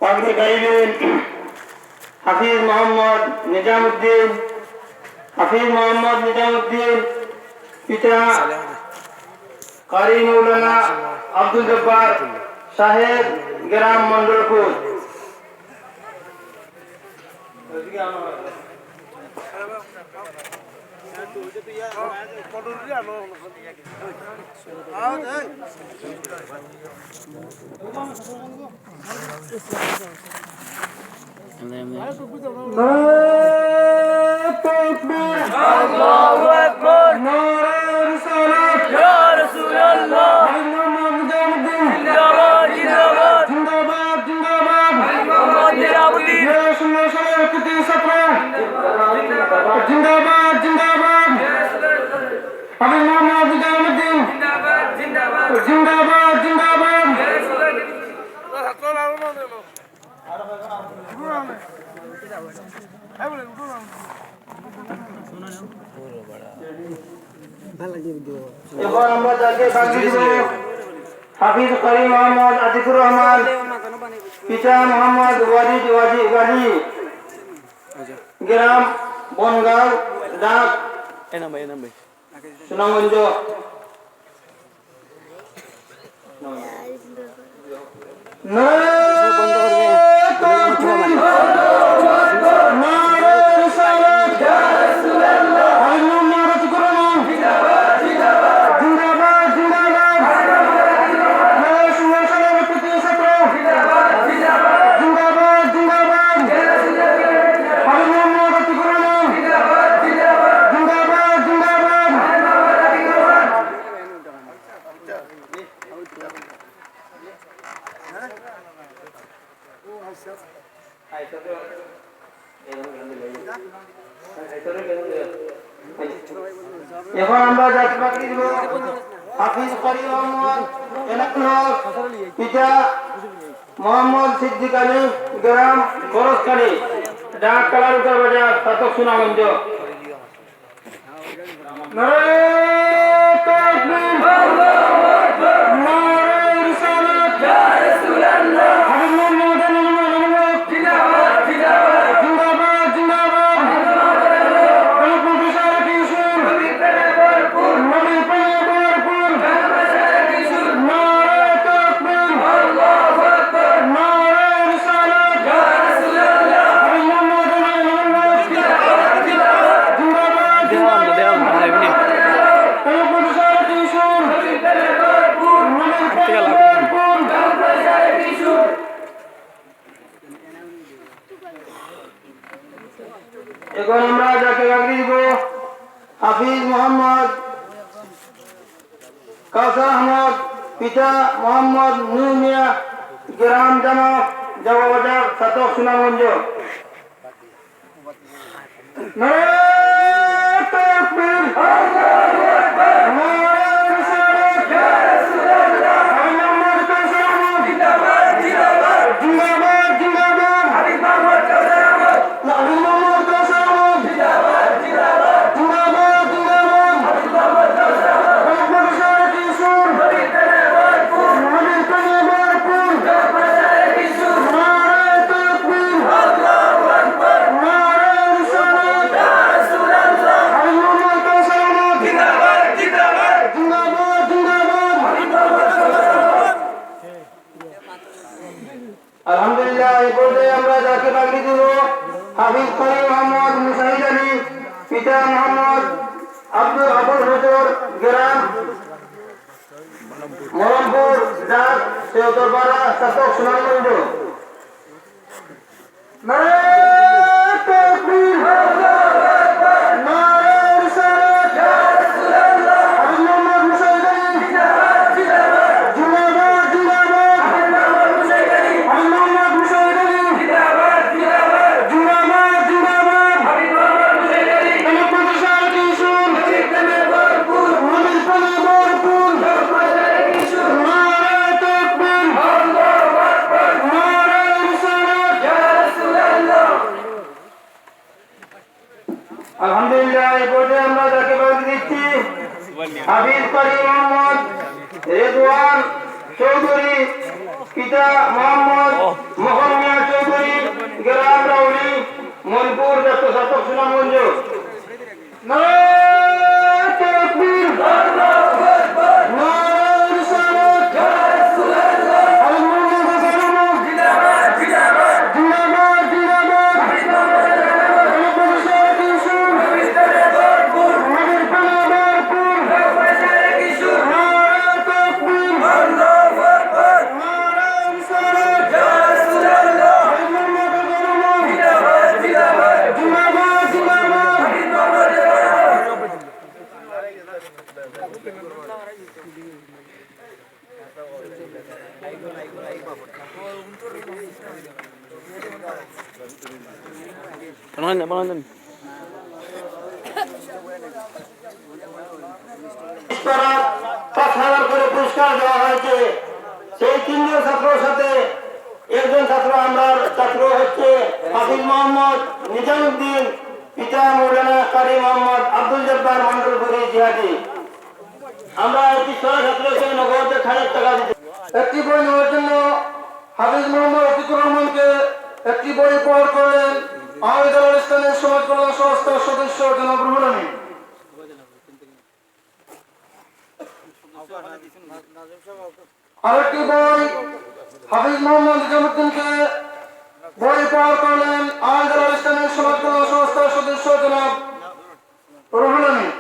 পাগড়ি গাইবেন হাফিজ মোহাম্মদ নিজামুদ্দিন। পিতা কারি মৌলানা আব্দুল জব্বার সাহেব, গ্রাম মন্ডলপুর। जिंदाबाद जिंदाबाद अभी मोहम्मद निजामुद्दीन जिंदाबाद जिंदाबाद। এবার আমরা যাকে বাকি দিব হাফিজ কারি মোহাম্মদ আতিকুর রহমান, পিতা মোহাম্মদ ওয়ালিদ ওয়ালি, গ্রাম বনগাঁও, ডাক সুনামগঞ্জ। এখন আমরা যাকে বাকি দিব হাফিজ কারি মোহাম্মদ এনামুল হক, পিতা মোহাম্মদ সিদ্দিক আলী, গ্রাম খরচকালী, ডাক কালারুকার বাজার, সাতক সুনামগঞ্জ। এখন আমরা যাকে বাকি দিব হাফিজ মোহাম্মদ কাউসার আহমদ, পিতা মোহাম্মদ নূর মিয়া, গ্রাম জামা বাজার, সাতক সুনামগঞ্জ। আলহামদুলিল্লাহ, এই পর্যায়ে আমরা যাকে বাকি দিব হাফিজ কারি মোহাম্মদ মুসাহিদ আলী, পিতা মোহাম্মদ আব্দুল হজর, গ্রাম মরমপুর, ডাক সেউতরপাড়া, সাতক সুনামগঞ্জ। আলহামদুলিল্লাহ, এই পর্যায়ে আমরা যাকে বাকি দিচ্ছি হাফিজ কারি মোহাম্মদ রেদওয়ান চৌধুরী, পিতা মোহাম্মদ মোহাম্মদ 5,000 করে পুরস্কার দেওয়া হয়েছে। সেই 3 জন ছাত্রের সাথে একজন ছাত্র, আমরা ছাত্র হচ্ছে হাফিজ মোহাম্মদ নিজামুদ্দিন, পিতা মৌলানা কারি মোহাম্মদ আব্দুল জব্বার মন্ডলপুরি জিহাদি। আমরা একটি ছাত্রকে নগদ 1,000 টাকা দিতে। একটি বই নেওয়ার জন্য হাফিজ মোহাম্মদ আতিকুর রহমানকে একটি বই উপহার করলেন আহমেদ আল ইসলামের সমাজ কল্যাণ সংস্থার সদস্য জনাব রুহুল আমিন। আরেকটি বই হাফিজ মোহাম্মদ নিজামুদ্দিনকে বই উপহার করলেন আহমেদ আল ইসলামের সমাজ কল্যাণ সংস্থার সদস্য জনাব রুহুল আমিন।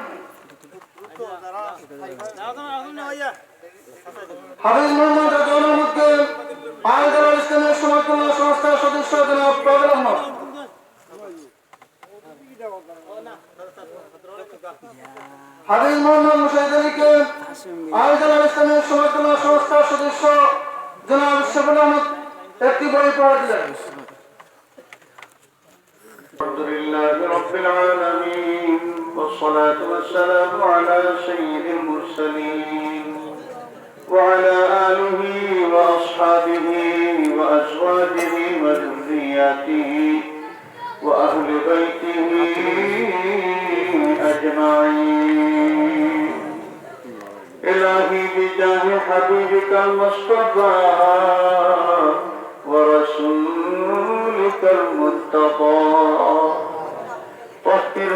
হাফিজ মোহাম্মদ রাজওয়ান আহমদকে আহমেদ আল ইসলামের সমাজ কল্যাণ সংস্থার সদস্য জনাব কাবিল আহমদ। হাফিজ মোহাম্মদ মুশাহিদ আলীকে আহমেদ আল ইসলামের সমাজ কল্যাণ সংস্থার সদস্য জনাব শফিউল আহমদ একটি বই উপহার দিলেন। আলহামদুলিল্লাহি রাব্বিল আলামিন والصلاة والسلام على سيد المرسلين وعلى آله وأصحابه وأزواجه وذرياته وأهل بيته أجمعين. إلهي بجاه حبيبك المصطفى ورسولك المتقى طهر